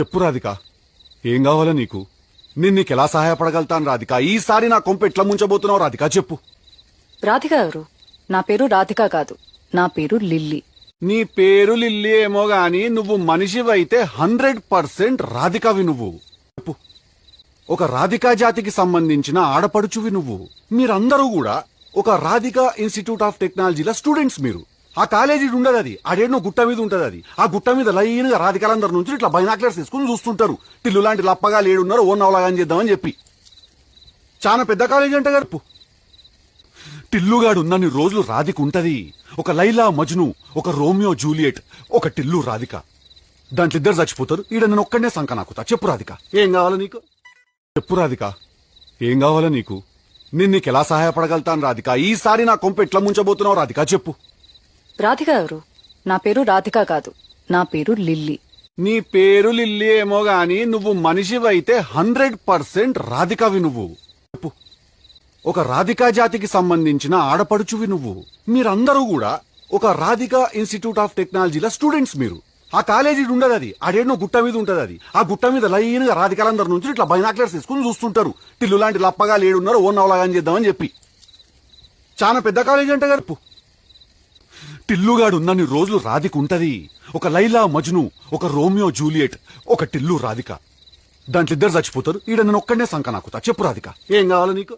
చెప్పు రాధిక, ఏం కావాలా నీకు? నేను నీకెలా సహాయపడగలుగుతాను రాధిక? ఈసారి నా కొంప ఎట్లా ముంచబోతున్నావు రాధిక? చెప్పు. రాధిక ఎవరు? నా పేరు రాధిక కాదు, నా పేరు లిల్లీ. నీ పేరు లిల్లీ ఏమో గాని నువ్వు మనిషివైతే 100% రాధికవి నువ్వు. చెప్పు. ఒక రాధికా జాతికి సంబంధించిన ఆడపడుచువి నువ్వు. మీరందరూ కూడా ఒక రాధికా ఇన్స్టిట్యూట్ ఆఫ్ టెక్నాలజీల స్టూడెంట్స్ మీరు. ఆ కాలేజీ ఉండదు, అది ఆడేనో గుట్ట మీద ఉంటది. అది ఆ గుట్ట మీద లైన్ గా రాధికాలందరి నుంచి ఇట్లా బైనాక్లర్స్ తీసుకుని చూస్తుంటారు. టిల్లు లాంటి లప్పగా లేడున్నారు, ఓ నవలాగా చేద్దామని చెప్పి. చాలా పెద్ద కాలేజీ అంటే గడుపు. టిల్లుగాడు ఉన్నన్ని రోజులు రాధిక ఉంటది. ఒక లైలా మజ్ను, ఒక రోమియో జూలియట్, ఒక టిల్లు రాధిక. దాంట్లో ఇద్దరు చచ్చిపోతారు. ఈడ నేను ఒక్కడనే సంక నాకుతా. చెప్పు రాధిక, ఏం కావాలా నీకు? చెప్పు రాధిక, ఏం కావాలా నీకు? నేను నీకెలా సహాయపడగలుగుతాను రాధిక? ఈసారి నా కొంప ఎట్లా ముంచబోతున్నావు రాధిక? చెప్పు. రాధిక ఎవరు? నా పేరు రాధిక కాదు, నా పేరు లిల్లీ. నీ పేరు లిల్లీ ఏమో గాని నువ్వు మనిషివైతే 100% రాధికవి నువ్వు. చెప్పు. ఒక రాధికా జాతికి సంబంధించిన ఆడపడుచువి నువ్వు. మీరందరూ కూడా ఒక రాధికా ఇన్స్టిట్యూట్ ఆఫ్ టెక్నాలజీల స్టూడెంట్స్ మీరు. ఆ కాలేజీ ఉండదు, అది ఆడేనో గుట్ట మీద ఉంటది. అది ఆ గుట్ట మీద లైన్ గా రాధికాలందరి నుంచి ఇట్లా బైనాక్లర్స్ తీసుకుని చూస్తుంటారు. టిల్లు లాంటి లప్పగా లేడున్నారు, ఓ నవలాగా చేద్దామని చెప్పి. చాలా పెద్ద కాలేజీ అంటే గడుపు. టిల్లుగాడు ఉన్నన్ని రోజులు రాధిక ఉంటది. ఒక లైలా మజ్ను, ఒక రోమియో జూలియట్, ఒక టిల్లు రాధిక. దాంట్లో ఇద్దరు చచ్చిపోతారు. ఈడ నేను ఒక్కడనే సంక నాకుతా. చెప్పు రాధిక, ఏం కావాలా నీకు?